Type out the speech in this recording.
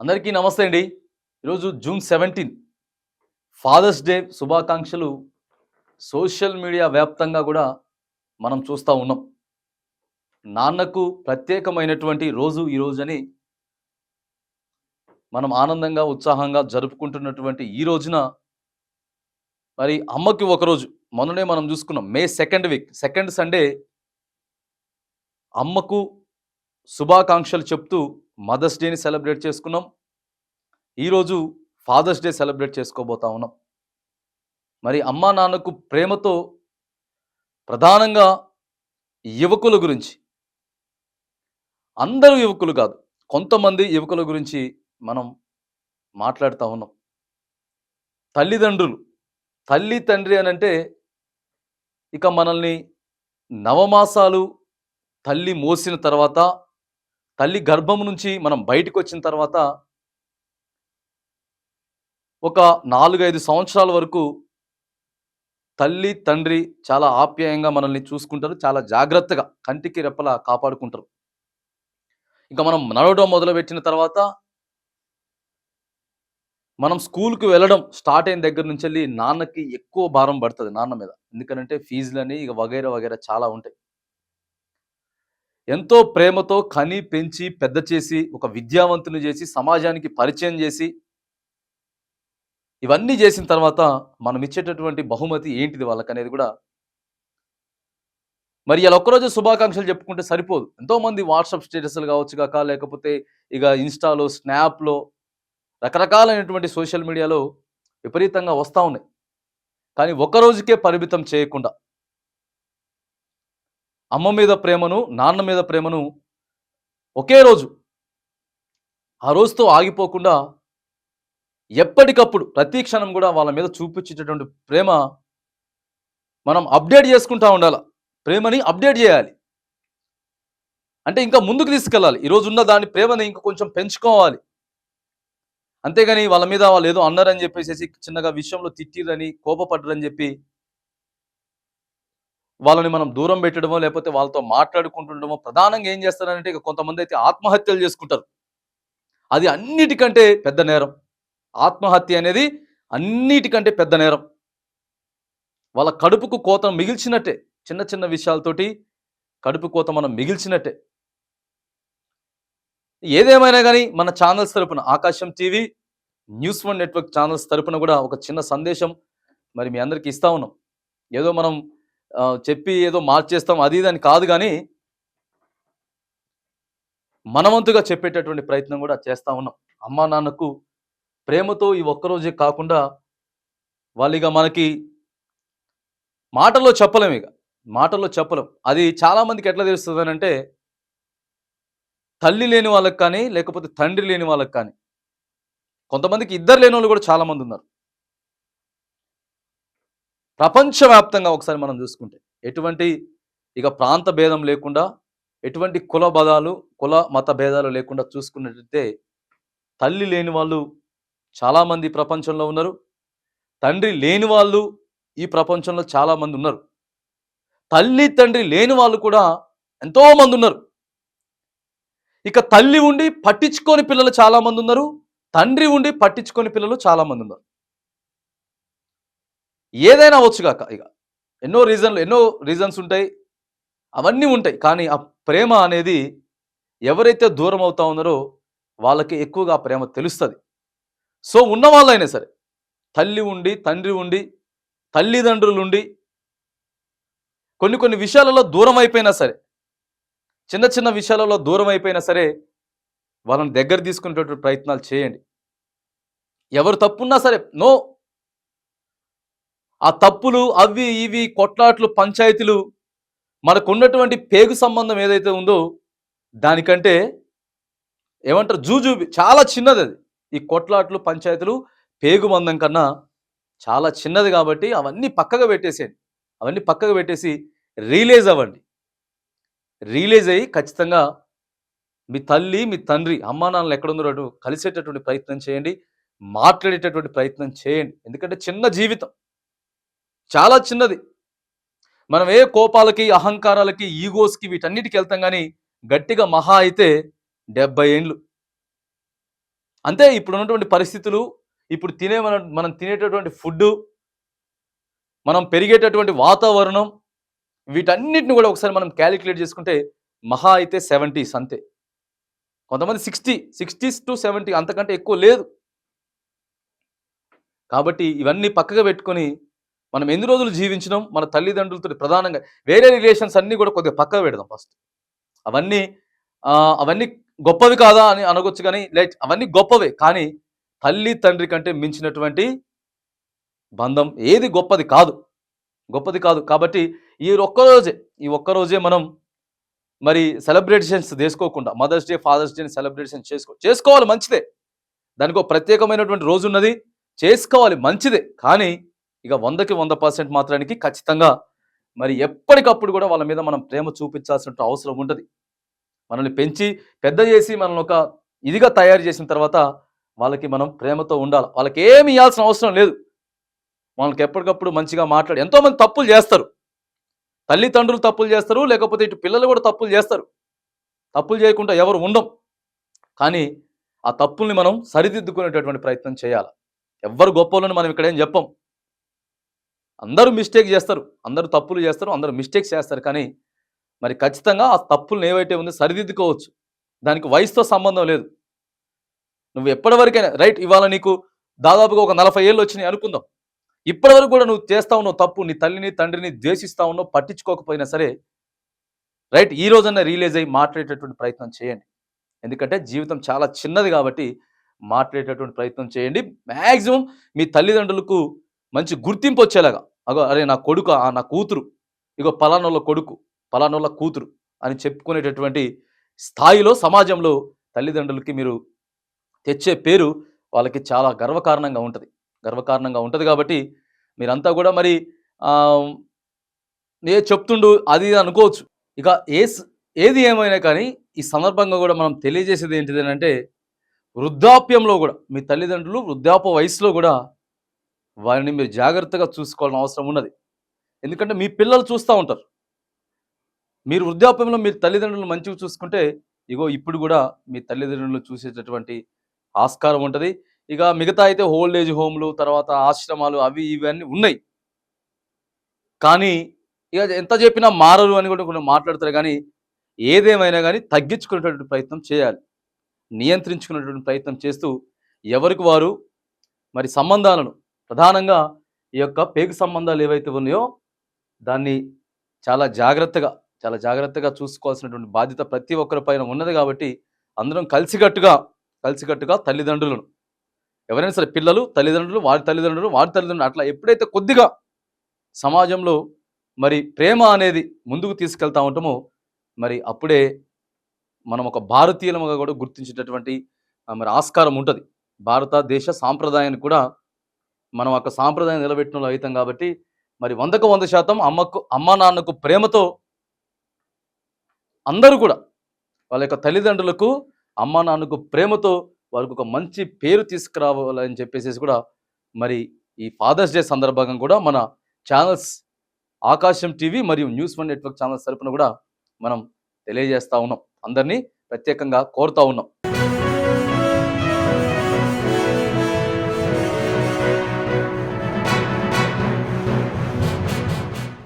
అందరికీ నమస్తే అండి. ఈరోజు జూన్ 17 ఫాదర్స్ డే శుభాకాంక్షలు సోషల్ మీడియా వ్యాప్తంగా కూడా మనం చూస్తూ ఉన్నాం. నాన్నకు ప్రత్యేకమైనటువంటి రోజు ఈ రోజని మనం ఆనందంగా, ఉత్సాహంగా జరుపుకుంటున్నటువంటి ఈ రోజున మరి అమ్మకి ఒకరోజు మొన్ననే మనం చూసుకున్నాం. మే 2nd వీక్ సెకండ్ సండే అమ్మకు శుభాకాంక్షలు చెప్తూ మదర్స్ డేని సెలబ్రేట్ చేసుకున్నాం. ఈరోజు ఫాదర్స్ డే సెలబ్రేట్ చేసుకోబోతా ఉన్నాం. మరి అమ్మా నాన్నకు ప్రేమతో ప్రధానంగా యువకుల గురించి, అందరూ యువకులు కాదు, కొంతమంది యువకుల గురించి మనం మాట్లాడుతూ ఉన్నాం. తల్లిదండ్రులు, తల్లి తండ్రి అనంటే ఇక మనల్ని నవమాసాలు తల్లి మోసిన తర్వాత, తల్లి గర్భం నుంచి మనం బయటకు వచ్చిన తర్వాత ఒక 4-5 సంవత్సరాల వరకు తల్లి తండ్రి చాలా ఆప్యాయంగా మనల్ని చూసుకుంటారు. చాలా జాగ్రత్తగా కంటికి రెప్పలా కాపాడుకుంటారు. ఇంకా మనం నడవడం మొదలుపెట్టిన తర్వాత మనం స్కూల్‌కి వెళ్ళడం స్టార్ట్ అయిన దగ్గర నుంచెల్లి నాన్నకి ఎక్కువ భారం పడతది నాన్న మీద. ఎందుకనంటే ఫీజులని ఇక వగైరా వగైరా చాలా ఉంటాయి. ఎంతో ప్రేమతో కని, పెంచి, పెద్ద చేసి, ఒక విద్యావంతుని చేసి, సమాజానికి పరిచయం చేసి, ఇవన్నీ చేసిన తర్వాత మనం ఇచ్చేటటువంటి బహుమతి ఏంటిది వాళ్ళకనేది కూడా మరి ఇలా ఒక్కరోజు శుభాకాంక్షలు చెప్పుకుంటే సరిపోదు. ఎంతోమంది వాట్సాప్ స్టేటస్‌లు కావచ్చు గాక, లేకపోతే ఇక ఇన్‌స్టాలో, స్నాప్‌లో రకరకాలైనటువంటి సోషల్ మీడియాలో విపరీతంగా వస్తా ఉన్నాయి. కానీ ఒక్కరోజుకే పరిమితం చేయకుండా అమ్మ మీద ప్రేమను, నాన్న మీద ప్రేమను ఒకే రోజు, ఆ రోజుతో ఆగిపోకుండా ఎప్పటికప్పుడు ప్రతి క్షణం కూడా వాళ్ళ మీద చూపించేటటువంటి ప్రేమ మనం అప్డేట్ చేసుకుంటా ఉండాల. ప్రేమని అప్డేట్ చేయాలి. అంటే ఇంకా ముందుకు తీసుకెళ్ళాలి. ఈరోజు ఉన్న దాని ప్రేమని ఇంకా కొంచెం పెంచుకోవాలి. అంతేగాని వాళ్ళ మీద వాళ్ళు ఏదో అన్నారని చెప్పేసేసి చిన్నగా విషయంలో తిట్టిరని, కోపపడ్డరని చెప్పి వాళ్ళని మనం దూరం పెట్టడమో, లేకపోతే వాళ్ళతో మాట్లాడుకుంటుండడమో, ప్రధానంగా ఏం చేస్తారంటే ఇక కొంతమంది అయితే ఆత్మహత్యలు చేసుకుంటారు. అది అన్నిటికంటే పెద్ద నేరం. ఆత్మహత్య అనేది అన్నిటికంటే పెద్ద నేరం. వాళ్ళ కడుపుకు కోత మిగిల్చినట్టే. చిన్న చిన్న విషయాలతోటి కడుపు కోత మనం మిగిల్చినట్టే. ఏదేమైనా గానీ మన ఛానల్స్ తరపున ఆకాశం TV, news one network channels తరపున కూడా ఒక చిన్న సందేశం మరి మీ అందరికీ ఇస్తా ఉన్నాం. ఏదో మనం చెప్పి ఏదో మార్చేస్తాం అది ఇది అని కాదు గానీ, మనవంతుగా చెప్పేటటువంటి ప్రయత్నం కూడా చేస్తా ఉన్నాం. అమ్మా నాన్నకు ప్రేమతో ఈ ఒక్కరోజే కాకుండా వాళ్ళిగ మనకి మాటల్లో చెప్పలేం ఇక. మాటల్లో చెప్పలేం. అది చాలా మందికి ఎట్లా తెలుస్తదనంటే, తల్లి లేని వాళ్ళకి కానీ, లేకపోతే తండ్రి లేని వాళ్ళకి కానీ, కొంతమందికి ఇద్దరు లేనోళ్ళు కూడా చాలా మందున్నారు. ప్రపంచవ్యాప్తంగా ఒకసారి మనం చూసుకుంటే, ఎటువంటి ఇక ప్రాంత భేదం లేకుండా, ఎటువంటి కుల మత భేదాలు లేకుండా చూసుకున్నట్టయితే, తల్లి లేని వాళ్ళు చాలామంది ప్రపంచంలో ఉన్నారు. తండ్రి లేని వాళ్ళు ఈ ప్రపంచంలో చాలామంది ఉన్నారు. తల్లి, తండ్రి లేని వాళ్ళు కూడా ఎంతోమంది ఉన్నారు. ఇక తల్లి ఉండి పట్టించుకోని పిల్లలు చాలామంది ఉన్నారు. తండ్రి ఉండి పట్టించుకోని పిల్లలు చాలామంది ఉన్నారు. ఏదైనా అవ్వచ్చుగాక ఇక. ఎన్నో రీజన్స్ ఉంటాయి. అవన్నీ ఉంటాయి. కానీ ఆ ప్రేమ అనేది ఎవరైతే దూరం అవుతా ఉన్నారో వాళ్ళకి ఎక్కువగా ఆ ప్రేమ తెలుస్తది. సో ఉన్నవాళ్ళైనా సరే, తల్లి ఉండి, తండ్రి ఉండి, తల్లిదండ్రులుండి కొన్ని కొన్ని విషయాలలో దూరం అయిపోయినా సరే, చిన్న చిన్న విషయాలలో దూరం అయిపోయినా సరే, వాళ్ళని దగ్గర తీసుకునేటటువంటి ప్రయత్నాలు చేయండి. ఎవరు తప్పున్నా సరే నో. ఆ తప్పులు అవి ఇవి కొట్లాట్లు, పంచాయతీలు మనకున్నటువంటి పేగు సంబంధం ఏదైతే ఉందో దానికంటే ఏమంటారు జూజూబి చాలా చిన్నది అది. ఈ కొట్లాట్లు, పంచాయతీలు పేగు బంధం కన్నా చాలా చిన్నది కాబట్టి అవన్నీ పక్కగా పెట్టేసేయండి. అవన్నీ పక్కకు పెట్టేసి రియలైజ్ అవ్వండి. రియలైజ్ అయ్యి ఖచ్చితంగా మీ తల్లి, మీ తండ్రి, అమ్మా నాన్నలు ఎక్కడున్నారో కలిసేటటువంటి ప్రయత్నం చేయండి. మాట్లాడేటటువంటి ప్రయత్నం చేయండి. ఎందుకంటే చిన్న జీవితం. చాలా చిన్నది. మనం ఏ కోపాలకి, అహంకారాలకి, ఈగోస్‌కి వీటన్నిటికి వెళ్తాం గానీ, గట్టిగా మహా అయితే 70 ఏండ్లు. అంతే ఇప్పుడున్నటువంటి పరిస్థితులు, ఇప్పుడు మనం తినేటటువంటి ఫుడ్డు, మనం పెరిగేటటువంటి వాతావరణం, వీటన్నిటిని కూడా ఒకసారి మనం కాలిక్యులేట్ చేసుకుంటే మహా అయితే 70s అంతే. కొంతమంది 60s to 70 అంతకంటే ఎక్కువ లేదు. కాబట్టి ఇవన్నీ పక్కకు పెట్టుకొని మనం ఎన్ని రోజులు జీవించినాం, మన తల్లిదండ్రులతో ప్రధానంగా వేరే రిలేషన్స్ అన్నీ కూడా కొద్దిగా పక్కకు పెడదాం ఫస్ట్. అవన్నీ అవన్నీ గొప్పవి కాదా అని అనగొచ్చు కానీ, అవన్నీ గొప్పవే. కానీ తల్లి, తండ్రి కంటే మించినటువంటి బంధం ఏది గొప్పది కాదు. గొప్పది కాదు. కాబట్టి ఈ ఒక్కరోజే మనం మరి సెలబ్రేషన్స్ చేసుకోకుండా మదర్స్ డే, ఫాదర్స్ డేని సెలబ్రేషన్ చేసుకోవాలి మంచిదే. దానికో ప్రత్యేకమైనటువంటి రోజున్నది. చేసుకోవాలి మంచిదే. కానీ ఇక 100కి 100% మాత్రానికి ఖచ్చితంగా మరి ఎప్పటికప్పుడు కూడా వాళ్ళ మీద మనం ప్రేమ చూపించాల్సిన అవసరం ఉంటది. మనల్ని పెంచి పెద్ద చేసి మనల్ని ఒక ఇదిగా తయారు చేసిన తర్వాత వాళ్ళకి మనం ప్రేమతో ఉండాలి. వాళ్ళకి ఏమి ఇవ్వాల్సిన అవసరం లేదు. వాళ్ళకి ఎప్పటికప్పుడు మంచిగా మాట్లాడి, ఎంతోమంది తప్పులు చేస్తారు. తల్లిదండ్రులు తప్పులు చేస్తారు, లేకపోతే ఇటు పిల్లలు కూడా తప్పులు చేస్తారు. తప్పులు చేయకుండా ఎవరు ఉండం. కానీ ఆ తప్పుల్ని మనం సరిదిద్దుకునేటటువంటి ప్రయత్నం చేయాలి. ఎవ్వరు గొప్పోళ్ళని మనం ఇక్కడ ఏం చెప్పం. అందరూ మిస్టేక్ చేస్తారు, అందరూ తప్పులు చేస్తారు, అందరూ మిస్టేక్స్ చేస్తారు. కానీ మరి ఖచ్చితంగా ఆ తప్పులను ఏవైతే ఉందో సరిదిద్దుకోవచ్చు. దానికి వయసుతో సంబంధం లేదు. నువ్వు ఎప్పటివరకైనా రైట్, ఇవాళ నీకు దాదాపుగా ఒక 40 ఏళ్ళు వచ్చినాయి అనుకుందాం. ఇప్పటివరకు కూడా నువ్వు చేస్తా ఉన్నావు తప్పు, నీ తల్లిని తండ్రిని ద్వేషిస్తా ఉన్నావు, పట్టించుకోకపోయినా సరే రైట్, ఈ రోజన్నా రియలైజ్ అయ్యి మాట్లాడేటటువంటి ప్రయత్నం చేయండి. ఎందుకంటే జీవితం చాలా చిన్నది కాబట్టి మాట్లాడేటటువంటి ప్రయత్నం చేయండి. మ్యాక్సిమం మీ తల్లిదండ్రులకు మంచి గుర్తింపు వచ్చేలాగా, అగో అరే నా కొడుకు, నా కూతురు, ఇగో పలానోళ్ళ కొడుకు, పలానోళ్ళ కూతురు అని చెప్పుకునేటటువంటి స్థాయిలో సమాజంలో తల్లిదండ్రులకి మీరు తెచ్చే పేరు వాళ్ళకి చాలా గర్వకారణంగా ఉంటుంది కాబట్టి మీరంతా కూడా మరి చెప్తుండు అది అనుకోవచ్చు. ఇక ఏది ఏమైనా కానీ ఈ సందర్భంగా కూడా మనం తెలియజేసేది ఏంటిది అంటే, వృద్ధాప్యంలో కూడా మీ తల్లిదండ్రులు వృద్ధాప్య వయసులో కూడా వారిని మీరు జాగ్రత్తగా చూసుకోవాల్సిన అవసరం ఉన్నది. ఎందుకంటే మీ పిల్లలు చూస్తూ ఉంటారు. మీరు వృద్ధాప్యంలో మీ తల్లిదండ్రులు మంచిగా చూసుకుంటే ఇగో ఇప్పుడు కూడా మీ తల్లిదండ్రులు చూసేటటువంటి ఆస్కారం ఉంటుంది. ఇక మిగతా అయితే ఓల్డ్ ఏజ్ హోమ్లు, తర్వాత ఆశ్రమాలు, అవి ఇవన్నీ ఉన్నాయి. కానీ ఇక ఎంత చెప్పినా మారరు అని కూడా కొన్ని మాట్లాడతారు. కానీ ఏదేమైనా కానీ తగ్గించుకునేటటువంటి ప్రయత్నం చేయాలి. నియంత్రించుకునేటువంటి ప్రయత్నం చేస్తూ ఎవరికి వారు మరి సంబంధాలను, ప్రధానంగా ఈ యొక్క పేగు సంబంధాలు ఏవైతే ఉన్నాయో దాన్ని చాలా జాగ్రత్తగా చూసుకోవాల్సినటువంటి బాధ్యత ప్రతి ఒక్కరి పైన ఉన్నది. కాబట్టి అందరం కలిసికట్టుగా తల్లిదండ్రులను, ఎవరైనా సరే పిల్లలు, తల్లిదండ్రులు, వారి తల్లిదండ్రులు అట్లా ఎప్పుడైతే కొద్దిగా సమాజంలో మరి ప్రేమ అనేది ముందుకు తీసుకెళ్తా ఉంటామో మరి అప్పుడే మనం ఒక భారతీయులముగా కూడా గుర్తించేటటువంటి మరి ఆస్కారం ఉంటుంది. భారతదేశ సాంప్రదాయాన్ని కూడా మనం ఒక సాంప్రదాయం నిలబెట్టిన అవుతాం. కాబట్టి మరి 100కు 100% అమ్మ నాన్నకు ప్రేమతో అందరూ కూడా వాళ్ళ యొక్క తల్లిదండ్రులకు, అమ్మ నాన్నకు ప్రేమతో వాళ్ళకు ఒక మంచి పేరు తీసుకురావాలని చెప్పేసి కూడా మరి ఈ ఫాదర్స్ డే సందర్భంగా కూడా మన ఛానల్స్ ఆకాశం టీవీ మరియు న్యూస్1 నెట్వర్క్ ఛానల్స్ తరపున కూడా మనం తెలియజేస్తా ఉన్నాం. అందరినీ ప్రత్యేకంగా కోరుతా ఉన్నాం.